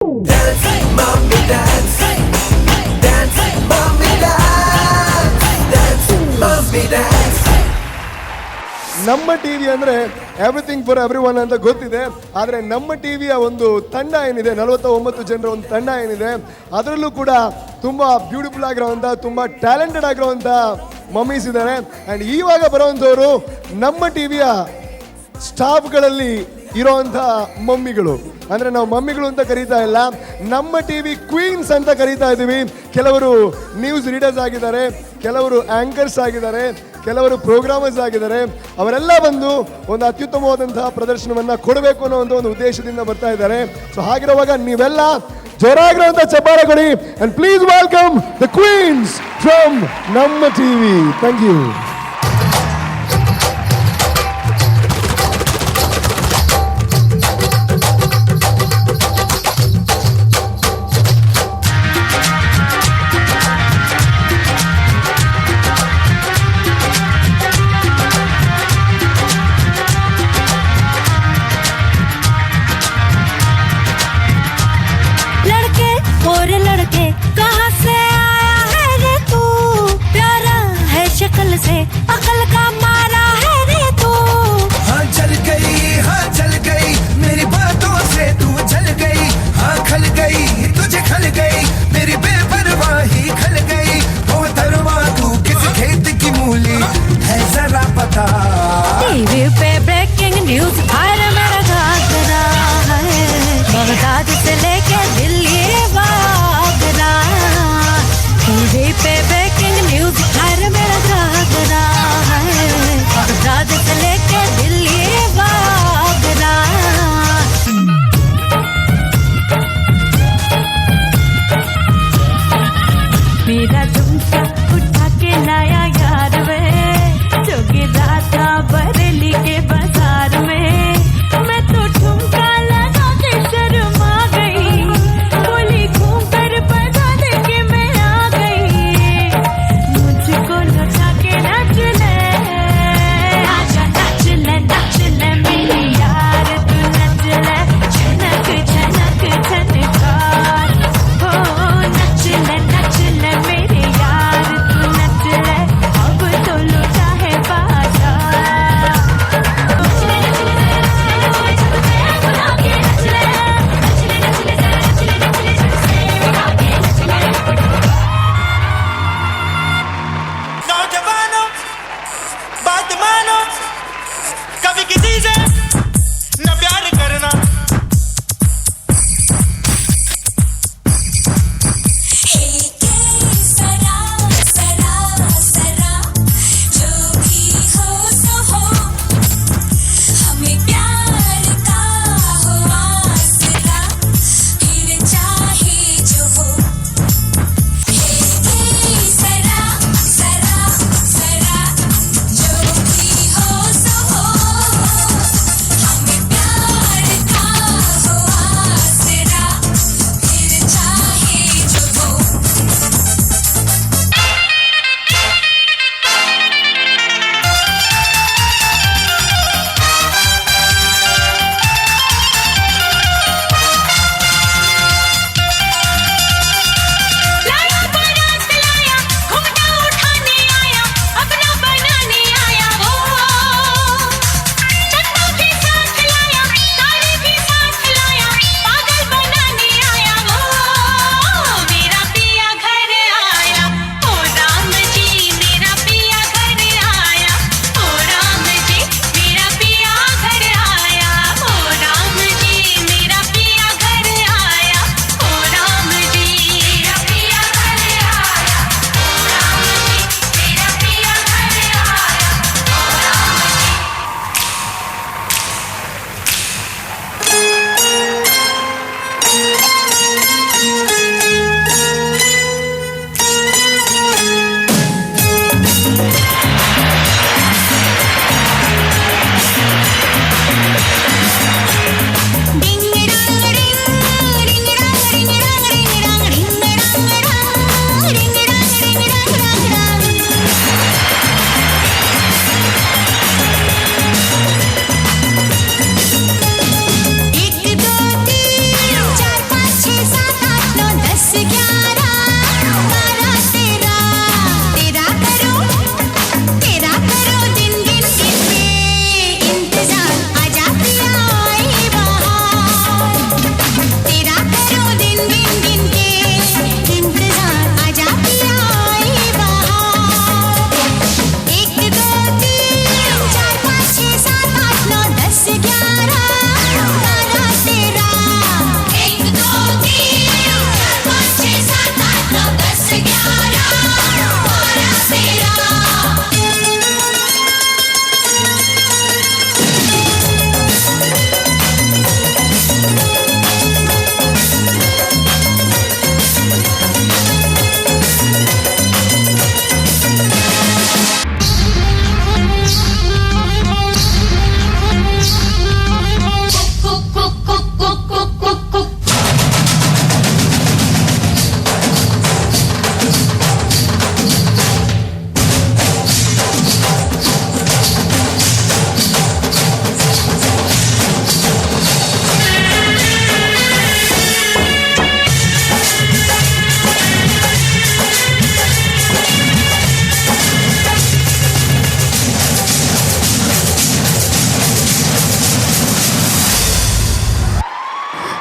Dance, mommy, dance. Dance, mommy, dance. Dance, mommy, dance. ನಮ್ಮ TV ಅಂದ್ರೆ everything for every one ಅಂತ ಗೊತ್ತಿದೆ. ಆದರೆ ನಮ್ಮ ಟಿವಿಯ ಒಂದು ತಂಡ ಏನಿದೆ, 49 ಜನರ ಒಂದು ತಂಡ ಏನಿದೆ, ಅದರಲ್ಲೂ ಕೂಡ ತುಂಬ ಬ್ಯೂಟಿಫುಲ್ ಆಗಿರೋವಂಥ, ತುಂಬ ಟ್ಯಾಲೆಂಟೆಡ್ ಆಗಿರೋವಂಥ ಮಮ್ಮೀಸ್ ಇದ್ದಾರೆ. ಆ್ಯಂಡ್ ಇವಾಗ ಬರೋವಂಥವ್ರು ನಮ್ಮ ಟಿವಿಯ ಸ್ಟಾಫ್ಗಳಲ್ಲಿ ಇರೋವಂಥ ಮಮ್ಮಿಗಳು. ಅಂದರೆ ನಾವು ಮಮ್ಮಿಗಳು ಅಂತ ಕರೀತಾ ಇಲ್ಲ, ನಮ್ಮ ಟಿವಿ ಕ್ವೀನ್ಸ್ ಅಂತ ಕರೀತಾ ಇದ್ದೀವಿ. ಕೆಲವರು ನ್ಯೂಸ್ ರೀಡರ್ಸ್ ಆಗಿದ್ದಾರೆ, ಕೆಲವರು ಆ್ಯಂಕರ್ಸ್ ಆಗಿದ್ದಾರೆ, ಕೆಲವರು ಪ್ರೋಗ್ರಾಮರ್ಸ್ ಆಗಿದ್ದಾರೆ. ಅವರೆಲ್ಲ ಬಂದು ಒಂದು ಅತ್ಯುತ್ತಮವಾದಂತಹ ಪ್ರದರ್ಶನವನ್ನು ಕೊಡಬೇಕು ಅನ್ನೋ ಒಂದು ಉದ್ದೇಶದಿಂದ ಬರ್ತಾ ಇದ್ದಾರೆ. ಸೊ ಹಾಗಿರುವಾಗ ನೀವೆಲ್ಲ ಜೋರಾಗಿರುವಂಥ ಚಪ್ಪಾಳೆ ಕೊಡಿ. And please welcome the queens from ನಮ್ಮ ಟಿವಿ. Thank you. लड़के कहाँ से आया है रे तू, प्यारा है शक्ल से अकल का मारा है रे तू. हाँ चल गई मेरी बातों से तू जल गई. हाँ खल गई तुझे खल गई मेरी बेपरवाही खल गई. ओ धर्मा तू किस खेत की मूली है जरा पता. टीवी पे ब्रेकिंग न्यूज हर मेरा घाघरा है, बगदाद से लेके दिल्ली टीवी पे ब्रेकिंग न्यूज हर मेरा Ghaghara.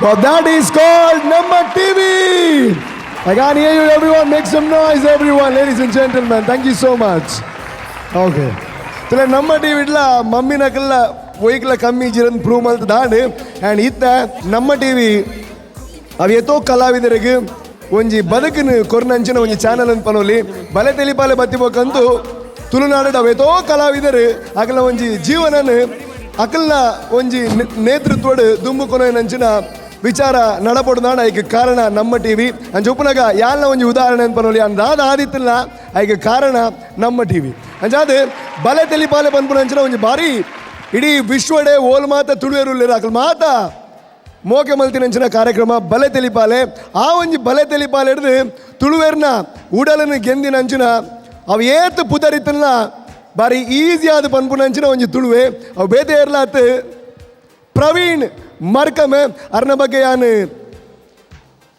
Well, that is called Namma TV. I can't hear you, everyone. Make some noise, everyone, ladies and gentlemen. Thank you so much. Okay. So, Namma TV la mummy nakalla vehicle kammi jiran prove malta daande and itta Namma TV avi eto kalavidarigu onji badakunu kornanchina onji channel an panoli bale telipale batibokantu Tulunadu ಅವೇತೋ ಕಲಾವಿದರು ಅಕಲ ಒಂಜಿ ಜೀವನನ ಅಕಲ್ನ ಒಂಜಿ ನೇತೃತ್ವಡ್ ದುಂಬುಕೊನ ನಂಚಿನ ವಿಚಾರ ನಡಪಡುದಾಣ ಐಕೆ ಕಾರಣ ನಮ್ಮ TV ಅಂಚ ಉಪ್ಪುನಗ ಯಾಲ್ನ ಒಂಜಿ ಉದಾಹರಣೆ ಅನ್ಪನೊಲಿ ಅಂದಾದ ಆದಿತ್ತಲ್ನ ಐಕೆ ಕಾರಣ ನಮ್ಮ ಟಿವಿ ಅಂಚಾದ ಬಲೆ ತೆಲಿಪಾಲೆ ಪನ್ಪುನಂಚಿನ ಒಂಜಿ ಬಾರಿ ಇಡೀ ವಿಶ್ವಡೆ ಓಲ್ ಮಾತ ತುಳುವೆರುಲ್ಲಿರ ಅಕಲ್ ಮಾತ ಮೋಕೆ ಮಲ್ತಿನಂಚಿನ ಕಾರ್ಯಕ್ರಮ ಬಲೆ ತೆಲಿಪಾಲೆ ಆ ಒಂಜಿ ಬಲೆ ತೆಲಿಪಾಲೆ ಹಿಡಿದು ತುಳುವೆರ್ನ ಉಡಲನ್ನು ಗೆಂದಿನಂಚಿನ ಅವು ಏತು ಪುದರಿತ್ತಲ್ಲ ಬಾರಿ ಈಸಿ ಆದ ಪನ್ಪುನಂಚಿನ ಒಂಜಿ ತುಳುವೆ ಅವು ಬೇತೆ ಇರ್ಲಾತ್ ಪ್ರವೀಣ್ ಮರ್ಕಮೆ ಅರ್ನ ಬಗ್ಗೆ ಯಾನು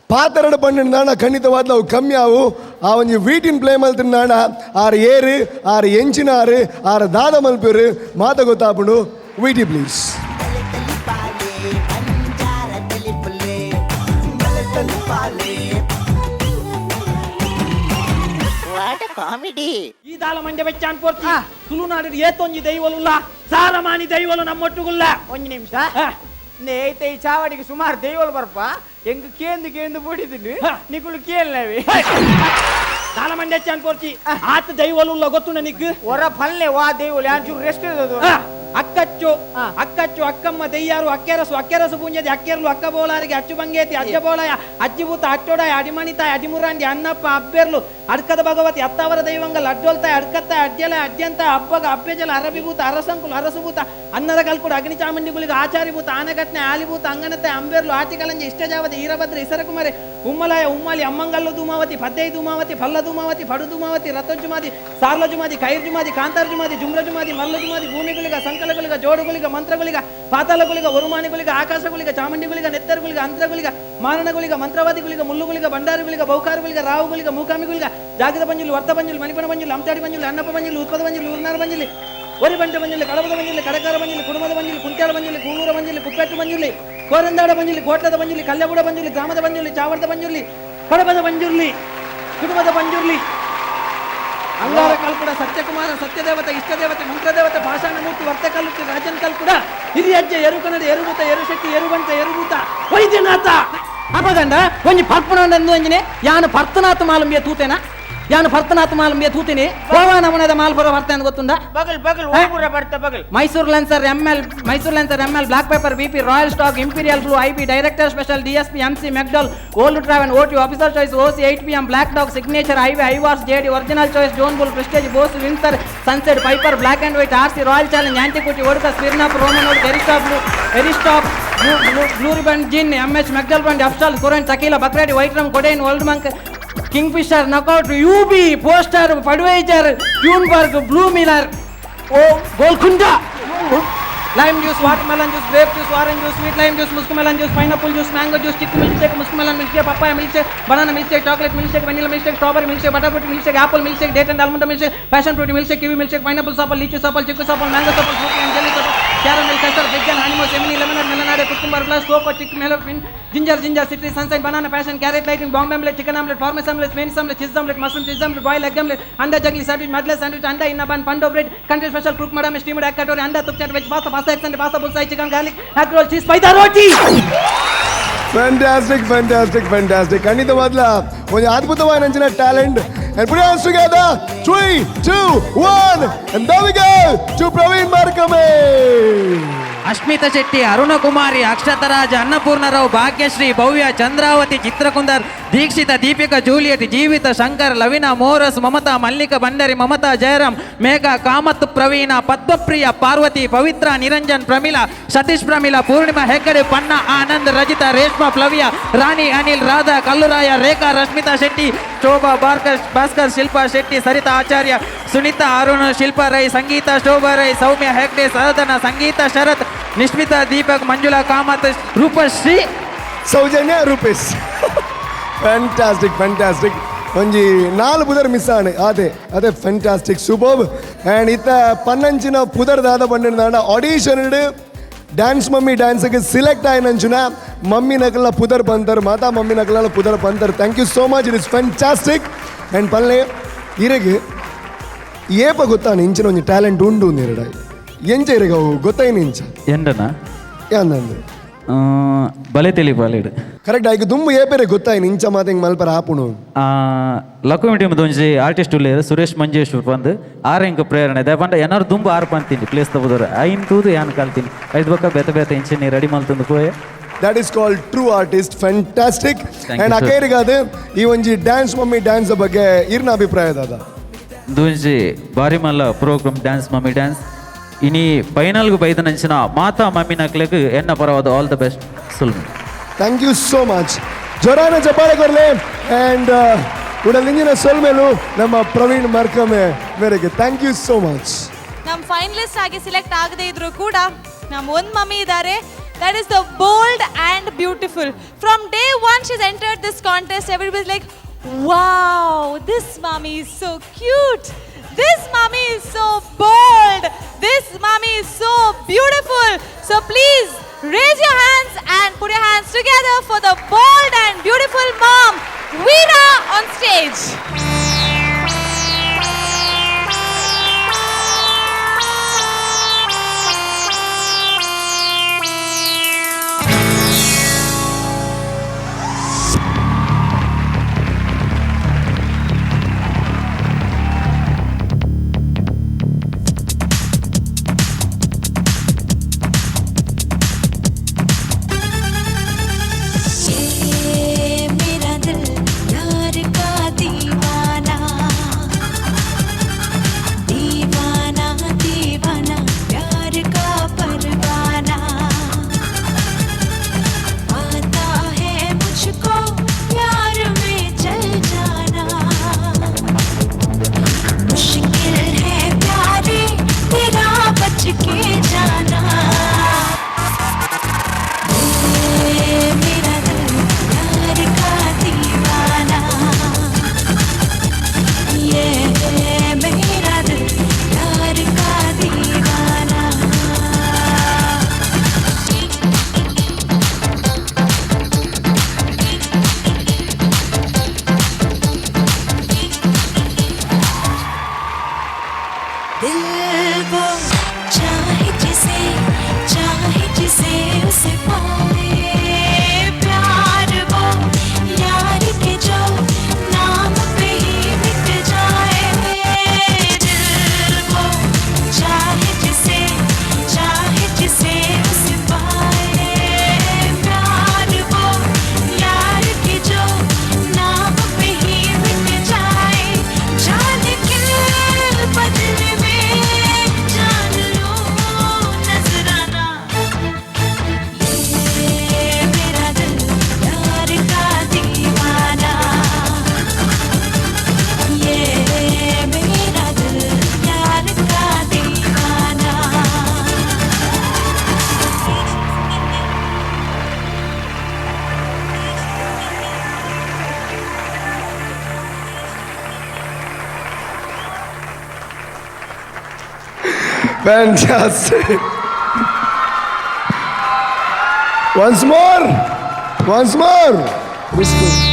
ಪಾತರಡ ಪಂಡಿನ ಖಂಡಿತವಾದ ಅವು ಕಮ್ಮಿ ಅವು ಆ ಒಂಜಿ ವೀಟಿನ ಪ್ಲೇ ಮಲ್ತಿನ ಆರು ಏರು ಆರು ಎಂಚಿನ ಆರು ದಾದ ಮಲ್ಪೇರು ಮಾತ ಗೊತ್ತಾಪುಂಡು ವೀಟಿ ಪ್ಲೀಸ್ ಕಾಮಿಡಿ ಈ ದಾಲ ಮಂಡ್ಯ ಬೆಚ್ಚ ಅನ್ಪೋರ್ತಿ ತುಳುನಾಡು ಏತೊಂಜಿ ದೈವಲುಲ್ಲ ಸಾರಮಾನಿ ದೈವಲು ನಮ್ಮೊಟ್ಟುಗುಲ್ಲ ಒಂಜಿ ನಿಮಿಷ ನೇಯ್ತ ಈ ಚಾವಡಿಗೆ ಸುಮಾರು ದೈವಲು ಬರ್ಪ ಎಂಗ್ ಕೇಂದು ಬುಡಿದಿನಿ ನಿಕುಲು ಕೇಳನವಿ ದಾಲ ಮಂಡ್ಯ ಬೆಚ್ಚ ಅನ್ಪೋರ್ತಿ ಆತ ದೈವಲುಲ್ಲ ಗೊತ್ತುಂಡ ನಿಕ್ ಹೊರ ಪಲ್ಲೆ ವಾ ದೈವಲು ಯಾಂಚೂರು ರೆಸ್ಟ್ ಇರೋದು ಅಕ್ಕಚ್ಚು ಅಕ್ಕಮ್ಮ ದೆಯ್ಯಾರು ಅಕ್ಕೆರಸು ಪುಂಜದಿ ಅಕ್ಕೆರ್ಲು ಅಕ್ಕ ಬೋಲಾರಿಗೆ ಅಚ್ಚು ಬಂಗೇತಿ ಅಜ್ಜ ಬೋಳಾಯ ಅಜ್ಜಿಭೂತ ಅಟ್ಟೋಡಾಯ ಅಡಿಮಣಿತಾಯ ಅಡಿಮುರಾಂಡಿ ಅನ್ನಪ್ಪ ಅಬ್ಬೆರ್ಲು ಅಡ್ಕದ ಭಗವತಿ ಅತ್ತಾವರ ದೈವಂಗಲ್ ಅಡ್ಡೋಲ್ತಾಯ ಅಡ್ಕತ್ತಾಯ ಅಡ್ಜಲ ಅಡ್ಜಂತ ಹಬ್ಬಗ ಅಬ್ಬೆಜಲ ಅರಬಿಭೂತ ಅರಸಂಕುಲು ಅರಸುಭೂತ ಅನ್ನದ ಕಲ್ಕುಡು ಅಗ್ನಿ ಚಾಮುಂಡಿಗುಳಿಗೆ ಆಚಾರಿಭೂತ ಆನೆಘಟ್ನೆ ಆಲಿಭೂತ ಅಂಗನತೆ ಅಂಬೇರ್ಲು ಆಟಿಕಲಂಜಿ ಇಷ್ಟಜಾವತಿ ಈರಭದ್ರ ಇಸರಕುಮಾರಿ ಉಮ್ಮಲಾಯ ಉಮ್ಮಲಿ ಅಮ್ಮಂಗಲ್ಲು ಧೂಮಾವತಿ ಪದ್ದೈ ಧೂಮಾವತಿ ಫಲ್ಲ ಧೂಮಾವತಿ ಪಡು ಧೂಮಾವತಿ ರಥಜುಮಾದಿ ಸಾರ್ಲಜುಮಾದಿ ಕೈರ್ಜುಮಾದಿ ಕಾಂತಾರ್ಜುಮಾದಿ ಜುಮ್ರಜುಮಾದಿ ಮಲ್ಲಜುಮಾದಿ ಭೂಮಿಗುಳಿಗ ಸಂಕಲಗುಳಿಗ ಜೋಡುಗುಳಿಗ ಮಂತ್ರಗುಳಿಗ ಪಾತಾಳಗುಳಿಗ ವರುಮಾನಿಗುಳಿಗ ಆಕಾಶಗುಳಿಗ ಚಾಮುಂಡಿಗುಳಿಗ ನೆತ್ತರುಗುಳಿಗ ಅಂತರಗುಳಿಗ ಮಾರಣಗುಳಿಗ ಮಂತ್ರವಾದಿಗುಳಿಗ ಮುಳ್ಳುಗುಳಿಗ ಬಂಡಾರುಗುಳಿಗ ಬೌಕಾರುಗುಳಿಗ ರಾವುಗುಳಿಗ ಮೂಕಾಮಿಗುಳಿಗ ಜಾಗದ ಬಂಜುಲು ವರ್ತ ಬಂಜುಲು ಮಣಿಪಣ ಬಂಜುಲು ಅಂತಾಡಿ ಬಂಜುಲು ಅನ್ನಪ್ಪ ಬಂಜುಲು ಉತ್ಪದ ಬಂಜುಲು ಊರ್ನಾರ ಬಂಜುಲಿ ಒರಿ ಬಂಟ ಬಂಜುಲಿ ಕಡಬದ ಬಂಜುಲಿ ಕಡಕಾರ ಬಂಜುಲಿ ಕುಡುಮದ ಬಂಜುಲಿ ಕುಂಟ್ಯಾಳ ಬಂಜುಲಿ ಕೂಳೂರ ಬಂಜುಲಿ ಕುಪ್ಪೆಟ್ಟು ಬಂಜುಲಿ ಕೋರಂದಾಡ ಬಂಜುಲಿ ಕೋಟದ ಬಂಜುಲಿ ಕಲ್ಲಬುಡ ಬಂಜುಲಿ ಗ್ರಾಮದ ಬಂಜುಲಿ ಚಾವಡದ ಬಂಜುಲಿ ಕಡಬದ ಬಂಜುರ್ಲಿ ಕುಟುಂಬದ ಬಂಜುರ್ಲಿ ಅಂಗಾರ ಕಲ್ಕುಡ ಸತ್ಯಕುಮಾರ ಸತ್ಯದೇವತೆ ಇಷ್ಟದೇವತೆ ಮಂತ್ರದೇವತೆ ಭಾಷಾಣಮೂರ್ತಿ ವರ್ತಕಲ್ಲು ರಾಜನ್ ಕಲ್ಕುಡ ಹಿರಿಯಜ್ಜೆ ಎರುಕನದ ಎರುಭೂತ ಎರುಶೆಟ್ಟಿ ಎರುವಂತ ಎರುಭೂತ ವೈದ್ಯನಾಥ ಅಪಗಂಡ ಒಂಜಿ ಪರ್ಪುನಂದು ಅಂಜನೆ ಯಾನು ಪರ್ತನಾಥ ಮಾಲಂಬಿಯ ತೂತೇನ ಯಾನು ಭರ್ತನಾಥ ಮಾಲಂಬಿಯ ತೂತೀನಿ ಗೋವಾ ನಮನದ ಮಾಲ್ಪುರ ಬರ್ತೇನೆ ಗೊತ್ತುಂಡ ಬಗಲ್ ಊರ ಬರ್ತ ಬಗಲ್ Mysuru lancer ML black paper BP royal stag imperial blue IP director special DSP MC McDowell old tavern OT officer choice OC 8 PM black dog signature highway Haywards JD original choice John bull prestige boss Windsor sunset piper black and white RC royal challenge antiquity vodka Smirnoff Romanov Eristoff blue ribbon gin MH McDowell ಬಂಡ್ ಎಫ್ಸ್ಟಾಲ್ ಕುರೆಂಟ್ tequila Bacardi white rum ಕೊಡೇನ್ old ಮಂಕ್ Kingfisher knockout UB Foster's Budweiser Tuborg blue Miller ಓ Golconda lime juice watermelon juice grape juice orange juice sweet lime juice muskmelon juice pineapple juice mango juice chikoo milkshake muskmelon milkshake papaya milkshake banana milkshake chocolate milkshake vanilla milkshake strawberry milkshake butter fruit milkshake apple milkshake date and almond milkshake passion fruit milkshake kiwi milk shake pineapple souffle litchi souffle chikoo souffle mango souffle fruit and jelly souffle caramel custard ವೆಜ್ಜನ್ ಹನಿಮೋಸ್ ಎಮಿನಿ lemon ಮೆಲನಾಡೆ cucumber plus coco ಚಿಕ್ ಮೆಲೋಫಿನ್ ginger ಸಿಟ್ರಿ sunshine banana passion carrot lightning Bombay omelette chicken omelette farmers omelette Spanish omelette cheese omelette mushroom cheese omelette boil egg omelette anda ಜಗ್ಲಿ sandwich ಮದ್ಲೆ sandwich anda ಇನ್ನ ಬನ್ ಪಂಡೋ ಬ್ರೆಡ್ ಕಂಟ್ರಿ ಸ್ಪೆಷಲ್ ಕುಕ್ madame steamed egg katori anda ತುಪ್ಚಾಟ್ veg pasta ಎಕ್ಸೆಂಡ್ pasta ಬುಲ್ಸೈ chicken garlic egg roll cheese ಪೈದಾ roti fantastic ಖಂಡಿತವಾದ್ಲ ಒಂದು ಅದ್ಭುತವಾದ ನಂಚಿನ talent and put your hands together 3 2 1 and there we go to Praveen Markame. Ashmita Shetty, Aruna Kumari, Akshata Raj, Annapurna Rao, Bhagyashree, Bhavya, Chandravathi, Chitra Kunder, Deekshitha, Deepika, Juliet, Jeevitha, Shankar, Lovlina, ಮೋರಸ್, Mamata, Mallika, ಭಂಡರಿ, Mamata, Jayaram, Megha, Kamath, Praveen, Padmapriya, Parvati, ಪವಿತ್ರ, ನಿರಂಜನ್, ಪ್ರಮಿಳಾ, ಸತೀಶ್, ಪ್ರಮಿಳಾ, ಪೂರ್ಣಿಮಾ, ಹೆಗ್ಗಡೆ, ಪನ್ನ, ಆನಂದ್, ರಜಿತಾ, ರೇಷ್ಮಾ, ಫ್ಲವಿಯಾ, ರಾಣಿ, ಅನಿಲ್, ರಾಧಾ, ಕಲ್ಲುರಾಯ, ರೇಖಾ, ರಶ್ಮಿತಾ ಶೆಟ್ಟಿ, ಶೋಭಾ, ಭಾಸ್ಕರ್, ಶಿಲ್ಪಾ ಶೆಟ್ಟಿ, ಸರಿತಾ ಆಚಾರ್ಯ, ಸುನೀತಾ, ಅರುಣ್, ಶಿಲ್ಪಾ ರೈ, ಸಂಗೀತ, ಶೋಭಾ ರೈ, ಸೌಮ್ಯ ಹೆಗ್ಡೆ, ಸಾಧನ, ಸಂಗೀತ, ಶರತ್, ನಿಶ್ಮಿತಾ, ದೀಪಕ್, ಮಂಜುಳಾ, ಕಾಮತ್, ರೂಪಶ್ರೀ, ಸೌಜನ್ಯ, ರೂಪೇಶ್. ಫ್ಯಾಂಟಾಸ್ಟಿಕ್ ಒಂಜಿ 4 ಪುದರ್ ಮಿಸ್ ಆಣೆ ಅದೇ ಫ್ಯಾಂಟಾಸ್ಟಿಕ್ ಸೂಪರ್. ಆ್ಯಂಡ್ ಇತ್ತ ಪನ್ನಂಚಿನ ಪುದರ್ ದಾದ ಪಂಡಿನ ಆಡಿಷನ್ డాన్స్ మమ్మీ డాన్స్కి సెలెక్ట్ అయినంచున మమ్మీ నకల పుదర్ పంతర్ మాతా మమ్మీ నకల పుదర్ పంతర్ thank you so much it is fantastic and ಪಲ್ಲೆ ಇರಗೆ ಏಪ ಗೊತ್ತಾನು ಇಂಚಿನ ಒಂಜಿ ಟ್ಯಾಲೆಂಟ್ ಉಂಡು ನೀರಡ ಎಂಚ ಇರಗ ಅವು ಗೊತ್ತಾಯಿನ ಇಂಚ ಎಂಡನ ಯಾಂದಂದು ಬಲೆ ತಿಳಿಪಾಲಿಡು ಕರೆಕ್ಟ್ ಆಯ್ಕೆ ದುಂಬು ಏಪೇರೆ ಗೊತ್ತಾಯಿನ ಇಂಚ ಮಾತು ಹಿಂಗೆ ಮಲ್ಪರ ಆಪುಣು ಲಕ್ಷ್ಮಿ ಟೀಮ್ ಒಂಜಿ ಆರ್ಟಿಸ್ಟ್ ಉಳ್ಳೇರು ಸುರೇಶ್ ಮಂಜೇಶ್ವರ್ ಬಂದು ಆರೆಂಕ ಪ್ರೇರಣೆ ದಯಪಂಡ ಏನಾರು ದುಂಬು ಆರು ಪಂತೀನಿ ಪ್ಲೇಸ್ ತಗೋದವ್ರು ಐನ್ ತೂದು ಯಾನ್ ಕಲ್ತೀನಿ ಐದು ಬಕ್ಕ ಬೇತ ಬೇತ ಇಂಚಿನ ರೆಡಿ ಮಲ್ತಂದು ಪೋಯೆ that is called true artist fantastic you, and sir. ಅಕೈರಿಗಾದ ಈ ಒಂಜಿ ಡ್ಯಾನ್ಸ್ ಮಮ್ಮಿ ಡ್ಯಾನ್ಸ್ ಬಗ್ಗೆ ಇರ್ನ ಅಭಿಪ್ರಾಯ ಅದ ದೂಂಜಿ ಬಾರಿ ಮಲ್ಲ ಪ್ರೋಗ್ರಾಮ್ ಡ್ಯಾನ್ಸ್ ಮಮ್ಮಿ ಡ್ಯಾನ್ಸ್ ಇನಿ ಫೈನಲ್ಗೂ ಬೈದ ನಂಚಿನ ಮಾತಾ ಮಮ್ಮಿ ನಕ್ಲೆಗ್ ಎನ್ನ ಪರವಾದ ಆಲ್ ದ ಬೆಸ್ಟ್ ಸುಲ್ಮಿ ಥ್ಯಾಂಕ್ ಯು ಸೋ ಮಚ್ ಜೋರಾನ ಚಪ್ಪಾಳೆ ಕೊರಲೆ ಆ್ಯಂಡ್ ಉಡಲಿಂಜಿನ ಸೊಲ್ಮೇಲು ನಮ್ಮ ಪ್ರವೀಣ್ ಮರ್ಕಮೆ ಮೇರೆಗೆ ಥ್ಯಾಂಕ್ ಯು ಸೋ ಮಚ್ ನಮ್ಮ ಫೈನಲಿಸ್ಟ್ ಆಗಿ ಸಿಲೆಕ್ಟ್ ಆಗದೆ ಇದ್ರು ಕೂಡ ನಮ್ಮ ಒಂದು ಮಮ್ಮಿ ಇದ್ದಾರೆ that is the bold and beautiful. From day one she's entered this contest, everybody's like, wow, this mommy is so cute, this mommy is so bold, this mommy is so beautiful. So please raise your hands and put your hands together for the bold and beautiful mom Veera on stage. Fantastic. Once more. Once more. Whisper.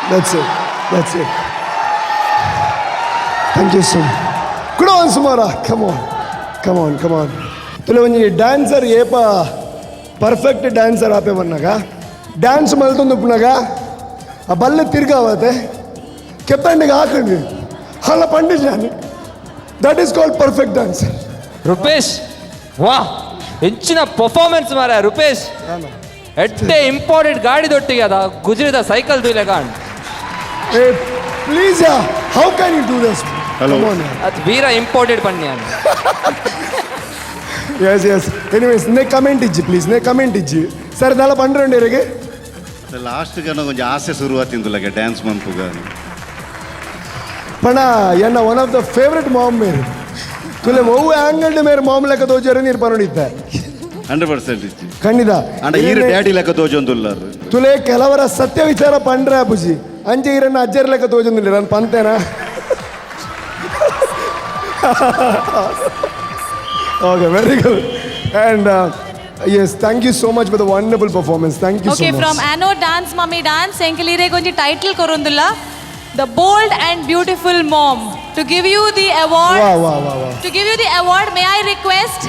That's it. That's it. Thank you so much ಕೂಡ ಒಂದು ಸುಮಾರ ಕಮಾನ್ ತುಲೆ ಒಂಜಿ dancer ಏಪ perfect dancer ಆಪೆ ಬನ್ನಾಗ dance ಮಲ್ತೊಂದುಪ್ಪನಾಗ ಆ ಬಲ್ಲೆ ತಿರ್ಗಾವತ್ತೆ ಕೆತ್ತಂಡಿಗೆ ಹಾಕೊಂಡ್ವಿ ಅಲ್ಲ ಪಂಡಿಜಾನಿ that is called perfect dancer. Rupesh ವಾ ಹೆಚ್ಚಿನ ಪರ್ಫಾರ್ಮೆನ್ಸ್ ಮಾರ ರೂಪೇಶ್ ಎಡ್ಡೆ ಇಂಪಾರ್ಟೆಂಟ್ ಗಾಡಿ ದೊಟ್ಟಿಗೆ ಅದ ಗುಜರಿದ ಸೈಕಲ್ ದೂಲೆ ಕಾಣ್ please how can you do this? ಅದು ವೀರ ಇಂಪಾರ್ಟೆಂಟ್ ಪನ್ನಿ ಅನ್ನ ಎಸ್ ಎನಿವೇಸ್ ನೇ ಕಮೆಂಟ್ ಇಜ್ಜಿ ಪ್ಲೀಸ್ ನೇ ಕಮೆಂಟ್ ಇಜ್ಜಿ ಸರ್ ದಾಲ ಪಂಡ್ರೆಂಡರಿಗೆ ಲಾಸ್ಟ್ ಕన్నా కొంచెం ఆశ శురువాతిందులకే డాన్స్ మంపుగా ಪಣ ಎನ್ನ ಒನ್ ಆಫ್ ದ ಫೇವ್ರೆಟ್ ಮಾಮ್ ಮೇರು ತುಲೆ ಒವ್ವು ಆಂಗಲ್ಡ್ ಮೇರು ಮಾಮ್ ಲೆಕ್ಕ ತೋಜಾರೆ ನೀರು ಪರಣಿದ್ದೆ 100% ಇಜ್ಜಿ ಖಂಡಿತ ಅಂಡ ಈರ ಡ್ಯಾಡಿ ಲೆಕ್ಕ ತೋಜೊಂದುಲ್ಲಾರು ತುಲೆ ಕೆಲವರ ಸತ್ಯ ವಿಚಾರ ಪಂಡ್ರೆ ಅಪ್ಪುಜಿ ಅಂಚೆ ಈರನ್ನ ಅಜ್ಜರ ಲೆಕ್ಕ ತೋಜೊಂದಿಲ್ಲ ನಾನು ಪಂತೇನಾ okay very good and yes thank you so much for the wonderful performance thank you Okay, so much from Anno Dance Mummy Dance, enkelire gonji title korundilla, the bold and beautiful mom. To give you the award, wow. to give you the award, may I request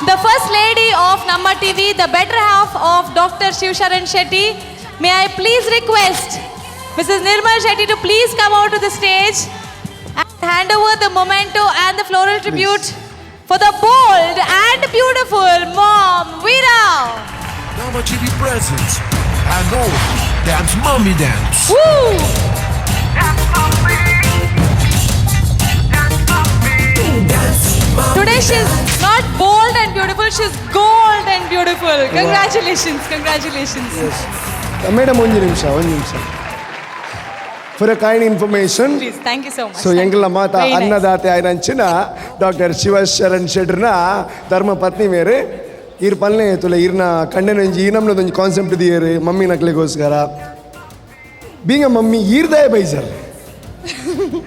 the first lady of Namma TV, the better half of Dr. Shiv Sharan Shetty. May I please request Mrs. Nirmal Shetty to please come out to the stage and hand over the memento and the floral tribute for the bold and beautiful mom, Veera. Namma TV presents Anno Dance Mummy Dance. Woo! Today she's not bold and beautiful, she's gold and beautiful. Congratulations. Madam ಒಂದು ನಿಮಿಷ for a kind information Please, thank you so much. So ಎಂಗ್ಲ ಮಾತ Very nice. ಅನ್ನದಾತೆ ಆಯ್ನಂಚಿನ doctor Shivasharan ಶೆಟ್ರನ ಧರ್ಮ ಪತ್ನಿ ಮೇರೆ ಈರ್ ಪಲ್ಲೆ ತುಲೆ ಈರ್ನ ಕಂಡೆನೊಂಜಿ ಈ ನಮ್ನದೊಂಜಿ ಕಾನ್ಸೆಪ್ಟ್ ದಿಯರು ಮಮ್ಮಿ ನಕ್ಲಿಗೋಸ್ಕರ ಬೀಂಗ ಮಮ್ಮಿ ಈರ್ದಾಯ ಬೈಸರ್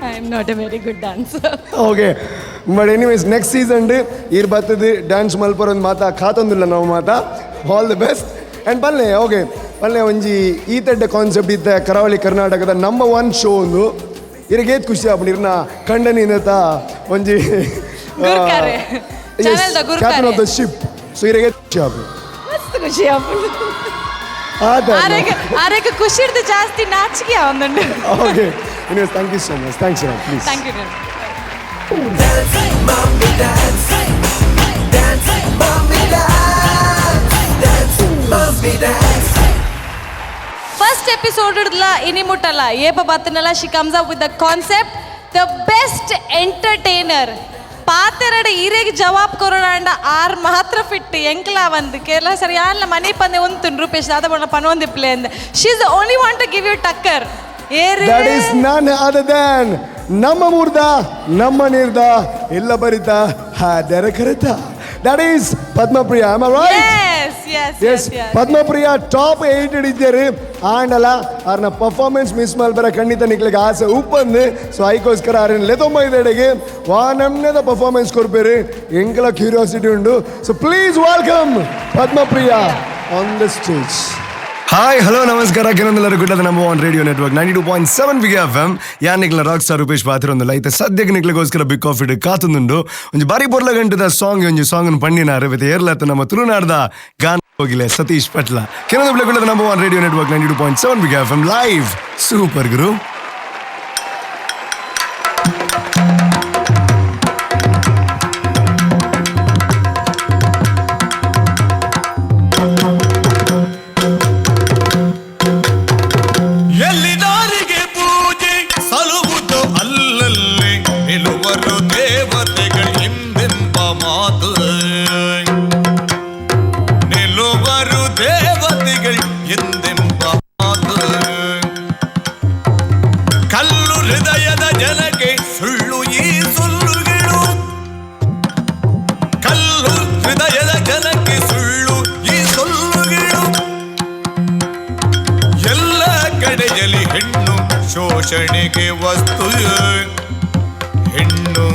I am not a very good dancer. Okay but anyways next season ಈರ್ ಬರ್ತದೆ ಡ್ಯಾನ್ಸ್ ಮಲ್ಪರ್ ಒಂದು ಮಾತಾ ಖಾತೊಂದಿಲ್ಲ ನಾವು ಮಾತಾ ಆಲ್ ದಿ ಬೆಸ್ಟ್ ಆ್ಯಂಡ್ ಪಲ್ಲೆ ಓಕೆ ಪಲ್ಲೆ ಒಂಜಿ ಈ ತಡ್ಡೆ ಕಾನ್ಸೆಪ್ಟ್ ಇದ್ದ ಕರಾವಳಿ ಕರ್ನಾಟಕದ ನಂಬರ್ 1 ಶೋ ಒಂದು ಇರಿಗೇತ್ ಖುಷಿ ಆಪಣ ಇರ್ನ ಕಂಡನಿಂದ ಒಂಜಿ ಗುರ್ಕಾರೆ. Channel ದ ಗುರ್ಕಾರೆ. Captain of the ship so ಇರಿಗೇತ್ ಖುಷಿ ಆಪಣ ಮಸ್ತ್ ಖುಷಿ ಆಪುಂಡು. ಆದ ಆರೆಗ ಖುಷಿ ಇರ್ದು ಜಾಸ್ತಿ ನಾಚಿಕೆ ಆವೊಂದುಂಡು. Okay anyways thank you so much thanks please Thank you. First episode idla ini muttala yepa batnala she comes up with the concept the best entertainer ಪಾತೆರಡ ಈರೆಗೆ ಜವಾಬ್ ಕೊರೋಣ ಆರ್ ಮಾತ್ರ ಫಿಟ್ ಎಂಕ್ಲ ಒಂದು ಕೇರಳ ಸರಿ ಯಾನ್ಲ ಮನೆ ಪಂದೆ ಒಂದು ರೂಪೇಶ್ ದಾದ ಬಣ್ಣ ಪನೊಂದಿಪ್ಲೆ ಅಂದ she is the only want to give you ಟಕ್ಕರ್ that is none other than ನಮ್ಮ ಮೂರ್ದ ನಮ್ಮ ನೀರ್ದ ಎಲ್ಲ ಬರಿತ ಹಾದರ ಕರೆತ that is Padmapriya am I right? Yes. Padmapriya top 8 ಇದ್ದಾರೆ ಆಂಡಲ ಅವ್ರನ್ನ ಪರ್ಫಾರ್ಮೆನ್ಸ್ ಮಿಸ್ ಮಾಡ್ಬಾರ ಖಂಡಿತ ನಿಕ್ಲಿಗೆ ಆಸೆ ಉಪ್ಪಂದು ಸೊ ಅದಕ್ಕೋಸ್ಕರ ಅವ್ರನ್ನ ಲೆತೊಂಬೈದೆಡೆಗೆ ನಮ್ಮದ ಪರ್ಫಾರ್ಮೆನ್ಸ್ ಕೊಡ್ಬೇರಿ ಎಂಕಲ ಕ್ಯೂರಿಯಾಸಿಟಿ ಉಂಡು so please welcome Padmapriya on the stage. Hi hello ನಮಸ್ಕಾರ ಕೆಲವೊಂದೆಲ್ಲರೂ ಗುಡ್ಡದ number 1 radio network 92.7 big FM ಯಾನ್ ನಿಕ್ಲ ರಾಕ್ ಸ್ಟಾರ್ ರೂಪೇಶ್ ಪಾತ್ರೊಂದು ಐತೆ ಸದ್ಯಕ್ಕೆ ನಿಕ್ಲಿಗೋಸ್ಕರ ಬಿಗ್ ಕಾಫಿ ಕಾತುಂದುಂಡು ಒಂಜಿ ಬಾರಿ ಬೊರ್ಲ ಗಂಟದ ಸಾಂಗ್ ಒಂಜಿ ಸಾಂಗ್ ಪಂಡಿನಾರು ಮತ್ತೆ ಏರ್ಲತ್ತ ನಮ್ಮ ತುಳುನಾಡ್ದ ಗಾನ ಹೋಗಿಲೆ ಸತೀಶ್ ಪಟ್ಲ ಕೆಲವೊಂದು ಗುಡ್ಡದ number 1 radio network 92.7 big FM live super ಗುರು. ಎಲ್ಲಿದಾರಿಗೆ ಪೂಜೆ ಸಲುವುದು ಅಲ್ಲಲ್ಲಿ ನಿಲುವರು ದೇವತೆಗಳು ಎಂದೆಂಬ ಮಾತು ನಿಲುವರು ದೇವತೆಗಳು ಎಂದೆಂಬ ಮಾತು ಕಲ್ಲು ಹೃದಯದ ಜನಕ್ಕೆ ಸುಳ್ಳು ಈ ಸುಳ್ಳುಗಳು ಕಲ್ಲು ಹೃದಯದ ಜನಕ್ಕೆ ಸುಳ್ಳು ಈ ಸುಳ್ಳುಗಳು ಎಲ್ಲ ಕಡೆಯಲ್ಲಿ ಹೆಣ್ಣು ಶೋಷಣೆಗೆ ವಸ್ತು ಹೆಣ್ಣು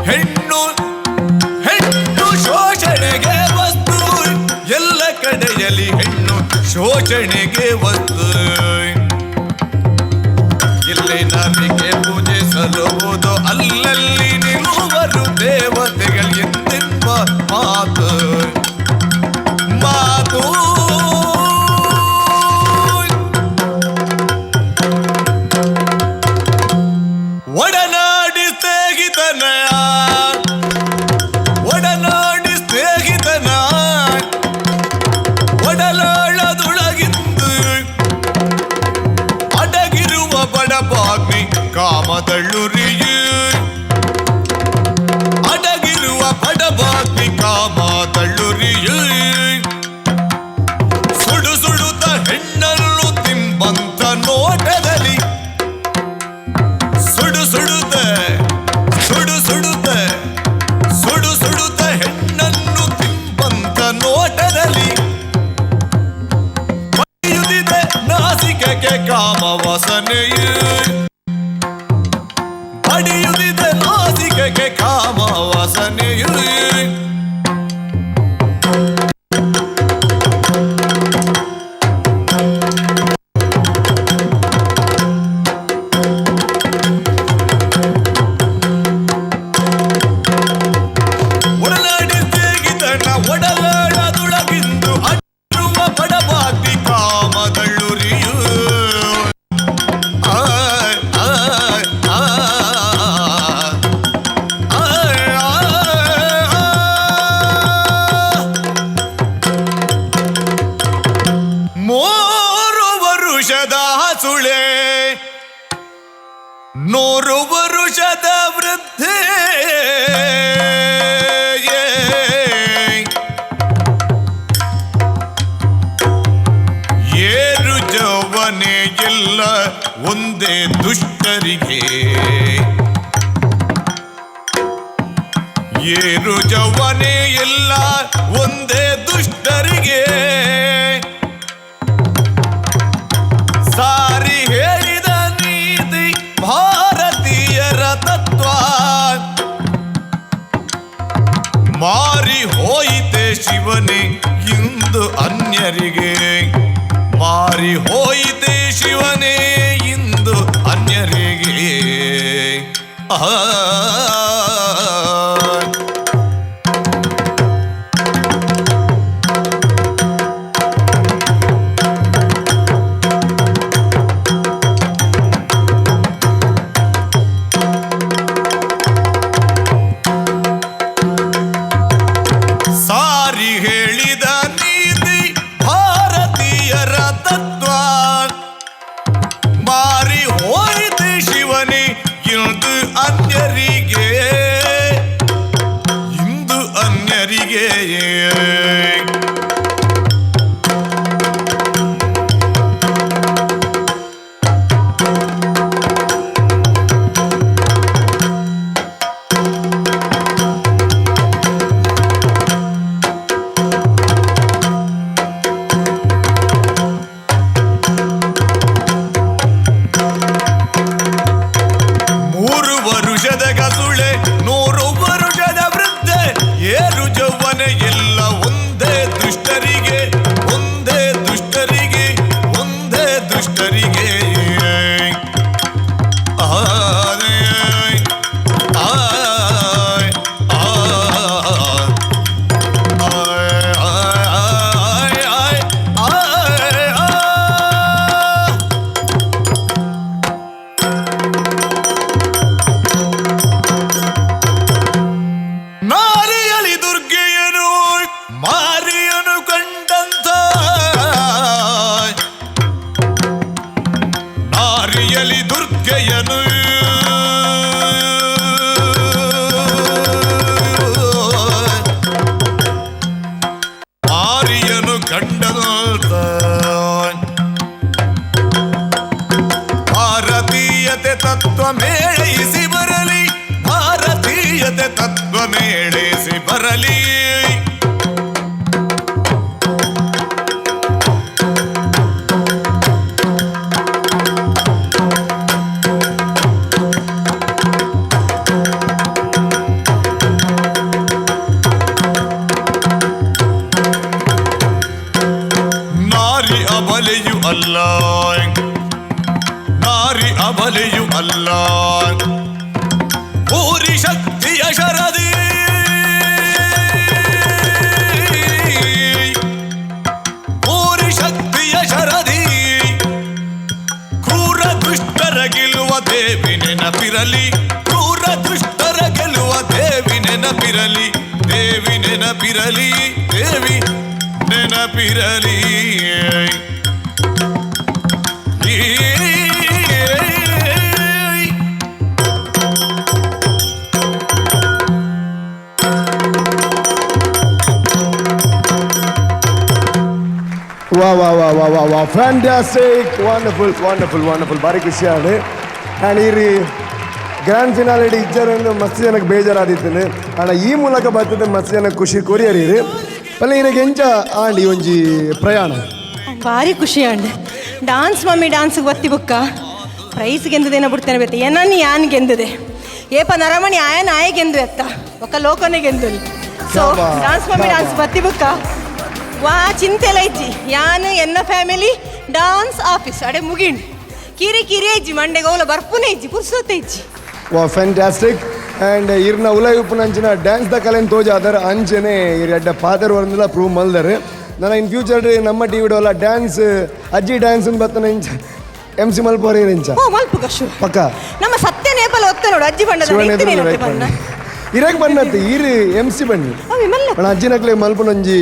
ಹೆಣ್ಣು ಹೆಣ್ಣು ಶೋಷಣೆಗೆ ವಸ್ತು ಎಲ್ಲ ಕಡೆಯಲ್ಲಿ ಹೆಣ್ಣು ಶೋಷಣೆಗೆ ವಸ್ತು ಇಲ್ಲಿ ನಮಗೆ ಪೂಜೆ ಸಲ್ಲುವುದು ಅಲ್ಲ ಕಾಮ ವಾಸನೆಯೇ ಪಡೆಯುವುದಿದೆ ನಾಸಿಕೆಗೆ ಕಾಮ ವಾಸನೆಯೇ ಒಡಲಾಡದೊಳಗಿಂದು ಅಟ್ಟುವ ಬಡಬಾತಿ ಕಾಮದಳ್ಳುರಿಯು ಮೂರು ವರುಷದ ಸುಳೆ 100 ವರುಷದ ವೃದ್ಧೆ ಏರು ಜವನೆ ಎಲ್ಲ ಒಂದೇ ದುಷ್ಟರಿಗೆ ಏರು ಜವನೆ ಎಲ್ಲ ಒಂದೇ ದುಷ್ಟರಿಗೆ ಸಾರಿ ಹೇಳಿದ ನೀತಿ ಭಾರತೀಯರ ತತ್ವ ಮಾರಿ ಹೋಯಿತೆ ಶಿವನೇ ಇಂದು ಅನ್ಯರಿಗೆ ಮಾರಿ ಹೋಯಿತೆ ಶಿವನೇ ಇಂದು ಅನ್ಯರಿಗೆ ಸಾರಿ ಹೇಳಿದ ನೀತಿ ಭಾರತೀಯರ ತತ್ವ ಮಾರಿ ಹೋಯಿತೆ ಶಿವನೇ ಇಂದು ಅನ್ಯರಿಗೆ ಇಂದು ಅನ್ಯರಿಗೆ ವರುಷದ ಗಸುಳೆ 100 ವರುಷದ ವೃದ್ಧೆ ಏರು ಜೌವನೆ ಎಲ್ಲ ಒಂದೇ ದುಷ್ಟರಿಗೆ ಒಂದೇ ದುಷ್ಟರಿಗೆ ಒಂದೇ ದುಷ್ಟರಿಗೆ ನಾರಿಯಲಿ ದುರ್ಗೆಯನು ಮಾರಿಯನು ಕಂಡಂತ ನಾರಿಯಲಿ ದುರ್ಗೆಯನು ಮಾರಿಯನು ಕಂಡಂತ ಭಾರತೀಯತೆ ತತ್ವ ಮೇಳೈಸಿ ಬರಲಿ ಭಾರತೀಯತೆ ತತ್ವ ಮೇಳೈಸಿ ಬರಲಿ ನಾರಿ ಅಬಲೆಯು ಅಲ್ಲ ನಾರಿ ಅಬಲೆಯು ಅಲ್ಲ ಪೂರಿ ಶಕ್ತಿಯ ಶರದಿ ಪೂರಿ ಶಕ್ತಿಯ ಶರದಿ ಕ್ರೂರ ದುಷ್ಟರ ಗೆಲ್ಲುವ ದೇವಿ ನೆನಪಿರಲಿ ಕ್ರೂರ ದುಷ್ಟರ ಗೆಲ್ಲುವ ದೇವಿ ನೆನಪಿರಲಿ ದೇವಿ ನೆನಪಿರಲಿ ದೇವಿ ನೆನಪಿರಲಿ ವಾ ವಾ ವಾ ವಾ ವಾ ವಾ ಫ್ಯಾಂಟಾಸ್ಟಿಕ್ ವಂಡರ್ಫುಲ್ ವಂಡರ್ಫುಲ್ ವಂಡರ್ಫುಲ್ ಭಾರಿ ಖುಷಿಯಾಗಿದೆ ಆ್ಯಂಡ್ ಈ ಗ್ರ್ಯಾಂಡ್ ಫಿನಾಲಿಟಿ ಇಜ್ಜರನ್ನು ಮಸ್ತ್ ಜನಕ್ಕೆ ಬೇಜಾರಾದಿದ್ದೇನೆ ಆ್ಯಂಡ್ ಈ ಮೂಲಕ ಬರ್ತದೆ ಮಸ್ತ್ ಜನಕ್ಕೆ ಖುಷಿ ಕೊರಿಯರಿ ಪಲ್ಲ ಇರಗೆ ಎಂಚ ಆಂಡಿ ಒಂಜಿ ಪ್ರಯಾಣ ಭಾರಿ ಖುಷಿ ಅಂಡೆ ಡಾನ್ಸ್ ಮಮ್ಮಿ ಡಾನ್ಸ್ಗೆ ಬತ್ತಿ ಬುಕ್ಕ ಪ್ರೈಸ್ ಗೆಂದದೇನ ಬಿಡ್ತೇನೆ ಬೇತೆ ಏನನ್ನು ಯಾನ್ ಗೆಂದಿದೆ ಏಪ ನರಮಣಿ ಆಯನ ಆಯ ಗೆಂದು ಎತ್ತ ಒಕ್ಕ ಲೋಕನೇ ಗೆಂದು ಸೊ ಡಾನ್ಸ್ ಮಮ್ಮಿ ಡಾನ್ಸ್ ಬತ್ತಿ ಬುಕ್ಕ ವಾ ಚಿಂತೆಲ್ಲ ಇಜ್ಜಿ ಯಾನು ಎನ್ನ ಫ್ಯಾಮಿಲಿ ಡಾನ್ಸ್ ಆಫೀಸ್ ಅಡೆ ಮುಗಿಂಡು ಕಿರಿ ಕಿರಿ ಇಜ್ಜಿ ಮಂಡೆಗೆ ಅವಳ ಬರ್ಪುನೇ ಇಜ್ಜಿ ಪುರ್ಸೋತೆ ಇಜ್ಜಿ ವಾ ಫ್ಯಾಂಟಾಸ್ಟಿಕ್ ಆ್ಯಂಡ್ ಇರ್ನ ಉಲಾಯಿ ಉಪ್ಪುನಂಚಿನ ಡ್ಯಾನ್ಸ್ ದ ಕಲೆನ್ ತೋಜ ಅದರ ಅಂಚನೆ ಇರ್ ಎಡ್ಡ ಪಾದರ್ ವರ್ನೆಲ್ಲ ಪ್ರೂವ್ ಮಲ್ದರ್ ನಾನು ಇನ್ ಫ್ಯೂಚರ್ ನಮ್ಮ ಟಿ ವಿಡೋಲ್ಲ ಡ್ಯಾನ್ಸ್ ಅಜ್ಜಿ ಡ್ಯಾನ್ಸ್ ಬತ್ತನ ಇಂಚ MC ಮಲ್ಪೋರೆ ಇಂಚ ಓ ಮಲ್ಪು ಕಶು ಪಕ್ಕ ನಮ್ಮ ಸತ್ಯ ನೇಪಲ್ ಒತ್ತ ನೋಡು ಅಜ್ಜಿ ಬಣ್ಣ ಇರಕ್ ಬನ್ನತ್ತೆ ಈರು MC ಬನ್ನಿ ಅಣ್ಣ ಅಜ್ಜಿನಕ್ಲೆ ಮಲ್ಪುನಂಜಿ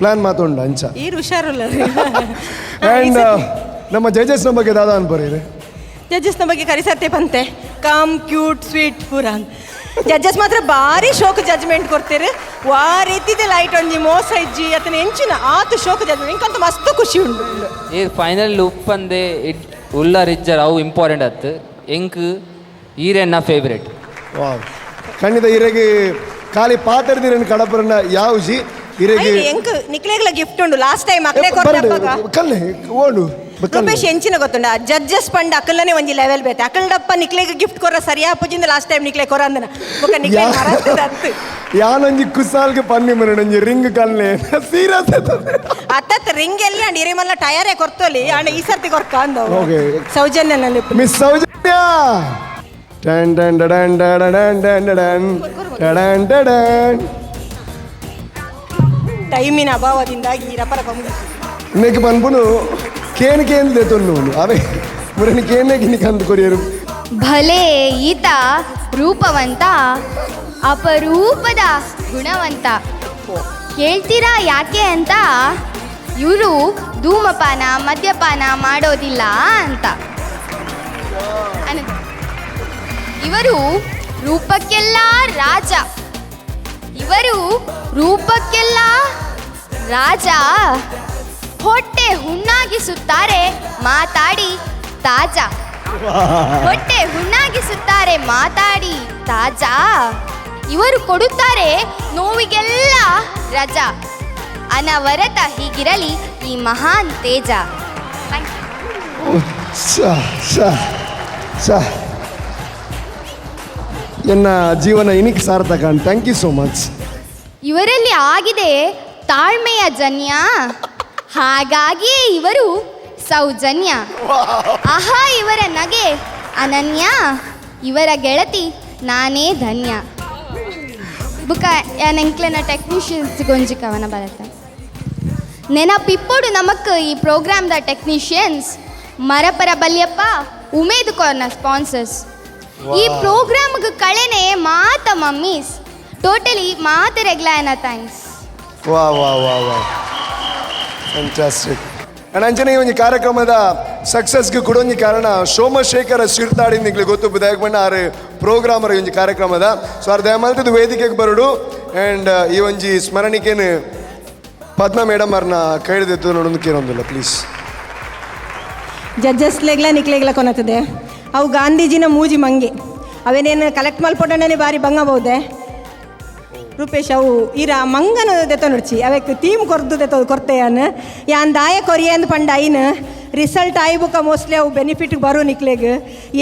ಪ್ಲಾನ್ ಮಾತುಂಡ ಅಂಚ ಈರು ಹುಷಾರುಲ್ಲ ಆ್ಯಂಡ್ ನಮ್ಮ ಜಡ್ಜಸ್ನ ಬಗ್ಗೆ ದಾದ ಅನ್ಪೋರಿ ಜಡ್ಜಸ್ನ ಬಗ್ಗೆ ಕರಿಸತ್ತೆ ಪಂತೆ ಕಾಮ್ ಕ್ಯೂಟ್ ಸ್ವೀಟ್ ಪೂರ ಜಡ್ಜಸ್ ಮಾತ್ರ ಭಾರಿ ಶೋಕ್ ಜಡ್ಜ್ಮೆಂಟ್ ಕೊಡ್ತೀರಿ ವಾ ರೀತಿದೆ ಲೈಟ್ ಒಂಜಿ ಮೋಸ ಇಜ್ಜಿ ಅತನ ಎಂಚಿನ ಆತು ಶೋಕ್ ಜಡ್ಜ್ಮೆಂಟ್ ಇಂಕಂತ ಮಸ್ತ್ ಖುಷಿ ಉಂಟು ಈ ಫೈನಲ್ ಉಪ್ಪಂದೆ ಉಲ್ಲ ರಿಜ್ಜರ್ ಅವು ಇಂಪಾರ್ಟೆಂಟ್ ಆಯ್ತು ಎಂಕ್ ಈರೆನ್ನ ಫೇವ್ರೇಟ್ ವಾವ್ ಖಂಡಿತ ಇರೆಗೆ ಖಾಲಿ ಪಾತ್ರದಿರನ್ ಕಡಪರನ್ನ ಯಾವ್ಜಿ ಇರೆಗೆ ಎಂಕ್ ನಿಕ್ಲೆಗ್ಲ ಗಿಫ್ಟ್ ಉಂಡು ಲಾಸ್ಟ್ ಟೈಮ್ ಅಕ್ಲೆ ಕೊಟ್ಟಪ್ಪಾಗ ಕಲ್ಲೆ ಓಡು ರೂಪೇಶ್ ಎಂಚಿನ ಗೊತ್ತುಂಡ ಜಡ್ಜಸ್ ಪಂಡ ಅಕ್ಕಲ್ಲನೆ ಒಂಜಿ ಲೆವೆಲ್ ಬೇತೆ ಅಕ್ಕಲ್ಡಪ್ಪ ನಿಕ್ಲೆಗೆ ಗಿಫ್ಟ್ ಕೊರ ಸರಿಯಾ ಪುಜಿಂದ ಲಾಸ್ಟ್ ಟೈಮ್ ನಿಕ್ಲೆ ಕೊರ ಅಂದನ ಬೊಕ ನಿಕ್ಲೆ ಮರತ್ತದತ್ತು ಯಾನೊಂಜಿ ಕುಸಾಲ್ಗೆ ಪನ್ನಿ ಮರನೊಂಜಿ ರಿಂಗ್ ಕಲ್ಲೆ ಸೀರಿಯಸ್ ಅತ್ತತ್ ರಿಂಗ್ ಎಲ್ಲಿ ಅಂಡ್ ಇರಿಮಲ್ಲ ಟಯರೇ ಕೊರ್ತೋಲಿ ಅಂಡ್ ಈ ಸರ್ತಿ ಕೊರ್ಕ ಅಂದವು ಓಕೆ ಸೌಜನ್ಯನಲ್ಲಿ ಮಿಸ್ ಸೌಜನ್ಯ ಟನ್ ಟನ್ ಟನ್ ಟನ್ ಟನ್ ಟನ್ ಟನ್ ಟನ್ ಟನ್ ಟೈಮಿನ ಅಭಾವದಿಂದಾಗಿ ರಪರ ಮುಗಿಸಿ ಇನ್ನಕ್ಕೆ ಪನ್ಪುನು ಕೇನ್ ಕೇನ್ ತೊನ್ನು ಅವೇ ಮುರನಿ ಕೇನೆ ಕಿನಿ ಕಂದು ಕೊರಿಯರು ಭಲೆ ಈತ ರೂಪವಂತ ಅಪರೂಪದ ಗುಣವಂತ ಹೇಳ್ತೀರಾ ಯಾಕೆ ಅಂತ ಇವರು ಧೂಮಪಾನ ಮದ್ಯಪಾನ ಮಾಡೋದಿಲ್ಲ ಅಂತ ಇವರು ರೂಪಕ್ಕೆಲ್ಲ ರಾಜ ಇವರು ರೂಪಕ್ಕೆಲ್ಲ ರಾಜ ಹೊಟ್ಟೆ ಹುಣ್ಣಾಗಿಸುತ್ತಾರೆ ಮಾತಾಡಿ ತಾಜಾ ಹೊಟ್ಟೆ ಹುಣ್ಣಾಗಿಸುತ್ತಾರೆ ಮಾತಾಡಿ ತಾಜಾ ಇವರು ಕೊಡುತ್ತಾರೆ ನೋವಿಗೆಲ್ಲ ರಜಾ ಅನವರತ ಹೀಗಿರಲಿ ಈ ಮಹಾನ್ ತೇಜ ಎನ್ನ ಜೀವನ ಇನಿಕ್ ಸಾರ್ಥಕ ಥ್ಯಾಂಕ್ ಯು ಸೋ ಮಚ್ ಇವರಲ್ಲಿ ಆಗಿದೆ ತಾಳ್ಮೆಯ ಜನ್ಯ ಹಾಗಾಗಿಯೇ ಇವರು ಸೌಜನ್ಯ ಆಹಾ ಇವರ ನಗೆ ಅನನ್ಯ ಇವರ ಗೆಳತಿ ನಾನೇ ಧನ್ಯ ಬುಕ್ಕ ಎಂಕ್ಲೆನ ಟೆಕ್ನಿಷಿಯನ್ಸ್ ಗೊಂಜಿ ಕವನ ಬರುತ್ತೆ ನೆನಪಿಪ್ಪೊಡು ನಮಕ್ ಈ ಪ್ರೋಗ್ರಾಮ್ದ ಟೆಕ್ನಿಷಿಯನ್ಸ್ ಮರಪರ ಬಲ್ಯಪ್ಪ ಉಮೇದ್ ಕಾರ್ನರ್ ಸ್ಪಾನ್ಸರ್ಸ್ ಈ ಪ್ರೋಗ್ರಾಮ್ಗೆ ಕಳೆನೆ ಮಾತ ಮಮ್ಮೀಸ್ ಟೋಟಲಿ ಮಾತ ರೆಗ್ಲಾಯನ ಥ್ಯಾಂಕ್ಸ್ ವಾ ವಾ ವಾ ವಾ ಫ್ಯಾಂಟಾಸ್ಟಿಕ್ ಅಂಚನೆ ಈ ಒಂದು ಕಾರ್ಯಕ್ರಮದ ಸಕ್ಸಸ್ಗೆ ಕೊಡೊಂದು ಕಾರಣ ಸೋಮಶೇಖರ ಶಿರ್ತಾಡಿ ನಿಗ್ಲಿ ಗೊತ್ತು ಬುದಾಯಕ್ ಬಣ್ಣ ಆರು ಪ್ರೋಗ್ರಾಮರ್ ಈ ಒಂದು ಕಾರ್ಯಕ್ರಮದ ಸೊ ಅವ್ರ ದಯಮಾಲ್ತದ್ದು ವೇದಿಕೆಗೆ ಬರೋಡು ಆ್ಯಂಡ್ ಈ ಒಂಜಿ ಸ್ಮರಣಿಕೆನು ಪದ್ಮ ಮೇಡಮ್ ಅವ್ರನ್ನ ಕೈಡ್ದಿತ್ತು ನೋಡೋದು ಕೇಳೊಂದಿಲ್ಲ ಪ್ಲೀಸ್ ಜಡ್ಜಸ್ಲೆಗ್ಲ ನಿಕ್ಲೆಗ್ಲ ಕೊನತದೆ ಅವು ಗಾಂಧೀಜಿನ ಮೂಜಿ ಮಂಗೆ ಅವೇನೇನು ಕಲೆಕ್ಟ್ ಮಲ್ಪೊಡನೆ ಬಾರಿ ಬಂಗಬಹುದೇ ರೂಪೇಶ್ ಅವು ಇರ ಮಂಗನ ದೆತ ನುಡ್ಚಿ ಅವಕ್ಕೆ ಥೀಮ್ ಕೊರ್ದು ದೆತ ಕೊರ್ತೆಯನ್ ಯಾನ್ ದಾಯ ಕೊರಿಯಂದು ಪಂಡ ಐನ್ ರಿಸಲ್ಟ್ ಆಯ್ಬುಕ ಮೋಸ್ಟ್ಲಿ ಅವು ಬೆನಿಫಿಟ್ ಬರೋ ನಿಕ್ಲೆಗ್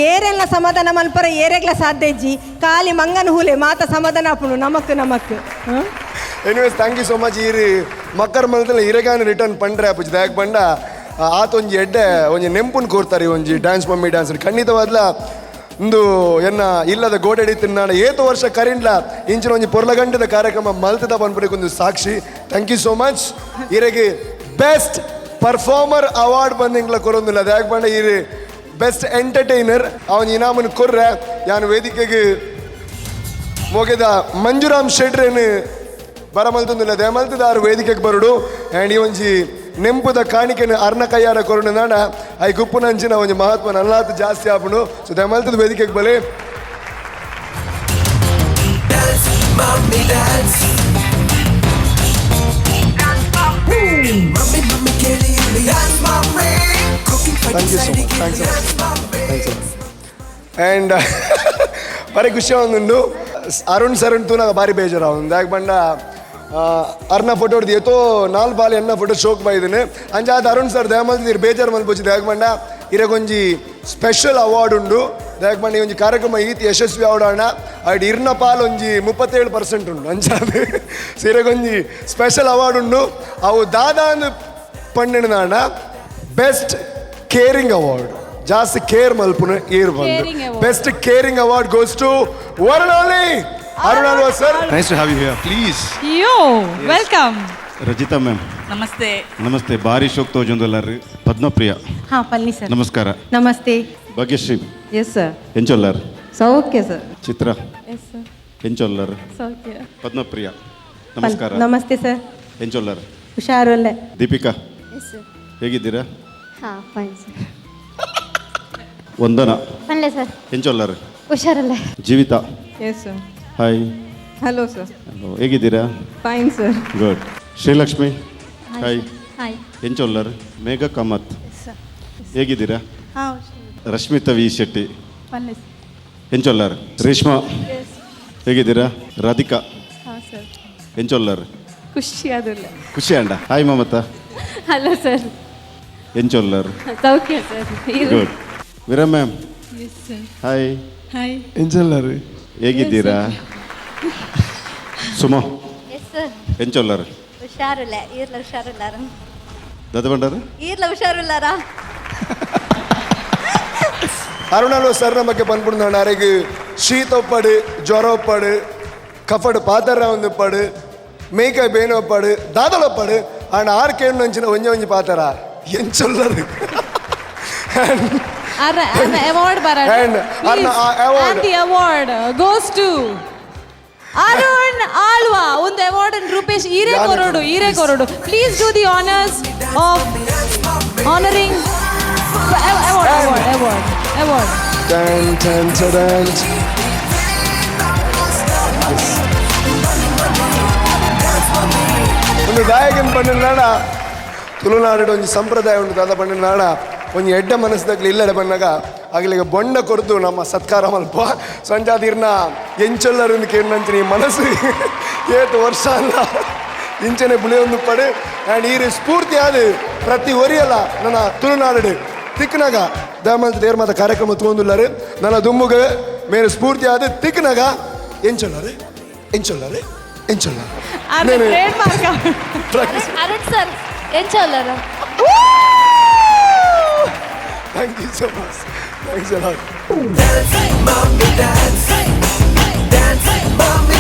ಏರೆಲ್ಲ ಸಮಾಧಾನ ಮಲ್ಪರ ಏರೆಗ್ಲ ಸಾಧ್ಯ ಇಜ್ಜಿ ಖಾಲಿ ಮಂಗನ ಹೂಲೆ ಮಾತ ಸಮಾಧಾನ ಆಪುನು ನಮಕ್ anyways thank you so much ಈರಿ ಮಕ್ಕರ್ ಮನದಲ್ಲಿ ಇರಗಾನ ರಿಟರ್ನ್ ಪಂಡ್ರೆ ಅಪ್ಪು ದಾಯಕ್ ಬಂಡ ಆತೊಂಜಿ ಎಡ್ಡೆ ಒಂಜಿ ನೆಂಪುನ್ ಕೋರ್ತಾರೆ ಒಂಜಿ ಡ್ಯಾನ್ಸ್ ಮಮ್ಮಿ ಡ್ಯಾನ್ಸ್ ಖಂಡಿತವಾದ್ಲ ಒಂದು ಎನ್ನ ಇಲ್ಲದ ಗೋಡೆಡಿ ತಿನ್ನಾಡ ಏತು ವರ್ಷ ಕರಿಂಡ್ಲ ಇಂಚಿನ ಒಂಜಿ ಪೊರ್ಲಗಂಟದ ಕಾರ್ಯಕ್ರಮ ಮಲ್ತದ ಬಂದ್ಬಿಡಕ್ಕೊಂದು ಸಾಕ್ಷಿ ಥ್ಯಾಂಕ್ ಯು ಸೋ ಮಚ್ ಇರೆಗೆ ಬೆಸ್ಟ್ ಪರ್ಫಾರ್ಮರ್ ಅವಾರ್ಡ್ ಬಂದಿಂಗ್ಲ ಕೊರೊಂದಿಲ್ಲ ಅದು ಯಾಕೆ ಬಂಡ ಇರಿ ಬೆಸ್ಟ್ ಎಂಟರ್ಟೈನರ್ ಅವನ ಇನಾಮನ್ ಕೊರ್ರೆ ಯಾನು ವೇದಿಕೆಗೆ ಮುಗಿದ ಮಂಜುರಾಮ್ ಶೆಟ್ರೇನು ಬರಮಲ್ತೊಂದಿಲ್ಲ ದಯಮಲ್ತದ ಆರು ವೇದಿಕೆಗೆ ಬರುಡು ಆ್ಯಂಡ್ ಈ ಒಂಜಿ ನೆಂಪುದ ಕಾಣಿಕೆನ ಅರ್ನ ಕೈಯಾರ ಕೊರಡು ನಾಡ ಐ ಗುಪ್ಪುನಂಚಿನ ಒಂಜಿ ಮಹತ್ವ ನಲ್ಲಾತು ಜಾಸ್ತಿ ಆಪುನು ಸೊ ದಯಮಲ್ತದ ವೇದಿಕೆಗೆ ಬಲೆ thank you so much and ಭಾರಿ ಖುಷಿ ಒಂದು ಅರುಣ್ ಸರುಣ್ ತೂ ನಂಗೆ ಭಾರಿ ಬೇಜಾರು ಅವ್ನು ಯಾಕೆ ಬಂಡ ಅರ್ನ ಫೋಟೋ ಹೊಡೆದು ಎತ್ತೋ 4 ಬಾಲಿ ಅನ್ನ ಫೋಟೋ ಶೋಕ್ ಬಾಯಿದ್ದೀನಿ ಅಂಚಾದ ಅರುಣ್ ಸರ್ ದಯಮಲ್ದಿರು ಬೇಜಾರು ಮಲ್ಪೋಚಿ ದಯಗಮಂಡ ಇರಗೊಂಜಿ ಸ್ಪೆಷಲ್ ಅವಾರ್ಡ್ ಉಂಡು ದಯಗಮಂಡ ಒಂಜಿ ಕಾರ್ಯಕ್ರಮ ಈತಿ ಯಶಸ್ವಿ ಆವಡಾಣ ಅಡ್ ಇರ್ನ ಪಾಲ್ ಒಂಜಿ 37% ಉಂಡು ಅಂಚಾದ ಇರಗೊಂಜಿ ಸ್ಪೆಷಲ್ ಅವಾರ್ಡ್ ಉಂಡು ಅವು ದಾದಾಂದು ಪಂಡಿನಾಣ ಬೆಸ್ಟ್ ಕೇರಿಂಗ್ ಅವಾರ್ಡ್ ಜಾಸ್ತಿ ಕೇರ್ ಮಲ್ಪುನ ಏರ್ ಬಂದು best caring award goes to ವರುಣಾಲಿ ಅರುಣಾಲ್ವಾ sir. Nice to have you here please. Welcome. Rajitha ma'am ನಮಸ್ತೆ. ನಮಸ್ತೆ. ಭಾರಿ ಶೋಕ್ ತೋಜೊಂದಲ್ಲಾರಿ ಪದ್ಮಪ್ರಿಯ ಹಾಂ ಪನ್ನಿ ಸರ್. ನಮಸ್ಕಾರ. ನಮಸ್ತೆ. Bhagyashree yes sir. ಎಂಚೊಲ್ಲಾರ್ ಸೌಖ್ಯ ಸರ್. ಚಿತ್ರ ಎಂಚೊಲ್ಲಾರ್ ಪದ್ಮಪ್ರಿಯ ನಮಸ್ಕಾರ. ನಮಸ್ತೆ ಸರ್. ಎಂಚೊಲ್ಲಾರ್ ಹುಷಾರಲ್ಲೇ. ದೀಪಿಕಾ ಹೇಗಿದ್ದೀರಾ? ಹಾಂ ಫೈನ್ ಸರ್. ವಂದನಾ ಪನ್ಲೆ ಸರ್. ಎಂಚೊಲ್ಲಾರ್ ಹುಷಾರಲ್ಲೇ. Jeevitha yes sir. Hi hello sir. ಹೇಗಿದ್ದೀರಾ? Fine sir. Good. Srilakshmi hi hi. ಎಂಚೊಲ್ಲಾರ್ ಮೇಘ ಕಾಮತ್ ಹೇಗಿದ್ದೀರಾ? ಹಾಂ ರಶ್ಮಿತಾ ವಿ ಶೆಟ್ಟಿ ಪನ್ಲೆ ಎಂಚೊಲ್ಲಾರ್ ರೇಷ್ಮಾ ಹೇಗಿದ್ದೀರಾ? ರಾಧಿಕಾ ಹಾಂ ಸರ್. ಎಂಚೊಲ್ಲಾರ್ ಖುಷಿ ಆದಿಲ್ಲ. ಖುಷಿ ಅಂಡ ಹಾಯ್ ಮಮತಾ ಹಲೋ ಸರ್. ಎಂಚೊಲ್ಲಾರ್ ಸೌಖ್ಯ sir. Good. Veera ma'am hi hi. ಎಂಚಲ್ಲಾರು ಹೇಗಿದ್ದೀರಾ? Suma yes sir. ಎಂಚೊಲ್ಲಾರ್ ಹುಷಾರಿಲ್ಲ. ಈರ್ಲ ಹುಷಾರಿಲ್ಲಾರ. ದದಬಂಡಾರ ಈರ್ಲ ಹುಷಾರಿಲ್ಲಾರ. ಅರುಣಾಲ್ವಾ ಸರ್ ನಮಗೆ ಬಂದ್ಬಿಡ್ದು ಅರೆಗೆ ಶೀತ ಒಪ್ಪಡು ಜ್ವರ ಒಪ್ಪಡು ಕಫಡ್ ಪಾತರ ಒಂದು ಒಪ್ಪಡು ಮೇಕೈ ಬೇನೆ ಒಪ್ಪಡು ದಾದಲೊಪ್ಪಡು ಆಣ 6 ಕೇಳು ನಂಚಿನ ಒಂಜಿ ಪಾತರ ಎಂಚೊಲ್ಲರು award And award. the award goes to Arun Alwa. ಒಂದು award and Rupesh Irekorodu. Please do the honors of honoring award. Dun. ಒಂದು ಗಾಯಕನ ಪಂಡಿನಾಡ ತುಳುನಾಡು ಒಂಜಿ ಸಂಪ್ರದಾಯ ಉಂಟು ದಾದ ಪಂಡಿನಾಡ ಒಂಜಿ ಎಡ್ಡ ಮನಸ್ಸದಾಗಲಿ ಇಲ್ಲಡೆ ಬಂದಾಗ ಆಗಲಿಗೆ ಬೊಂಡ ಕೊರದು ನಮ್ಮ ಸತ್ಕಾರ ಮಲ್ಪ ಸಂಜಾದಿರ್ನ ಎಂಚೊಲ್ಲರಿಂದ ಕೇಳಿನಂಚಿನ ಈ ಮನಸ್ಸು ಏತು ವರ್ಷ ಅಲ್ಲ ಇಂಚನೆ ಬುಳಿಯೊಂದು ಪಡು ಆ್ಯಂಡ್ ಈ ಸ್ಫೂರ್ತಿ ಆದ ಪ್ರತಿ ಒರಿಯಲ್ಲ ನನ್ನ ತುಳುನಾಡು ತಿಕ್ಕನಾಗ ದಯಮಂತ ದೇವ್ರ ಮಾತ ಕಾರ್ಯಕ್ರಮ ತಗೊಂಡಿಲ್ಲಾರು ನನ್ನ ದುಮ್ಮುಗ ಮೇಲೆ ಸ್ಫೂರ್ತಿ ಆದ ತಿಕ್ಕನಾಗ ಎಂಚೊಲ್ಲರು ಅರುಣ್ ಸರ್ ಎಂಚೋಲ್ಲರ. Thank you so much. Thanks a lot. Dance, mommy, dance. Dance, mommy.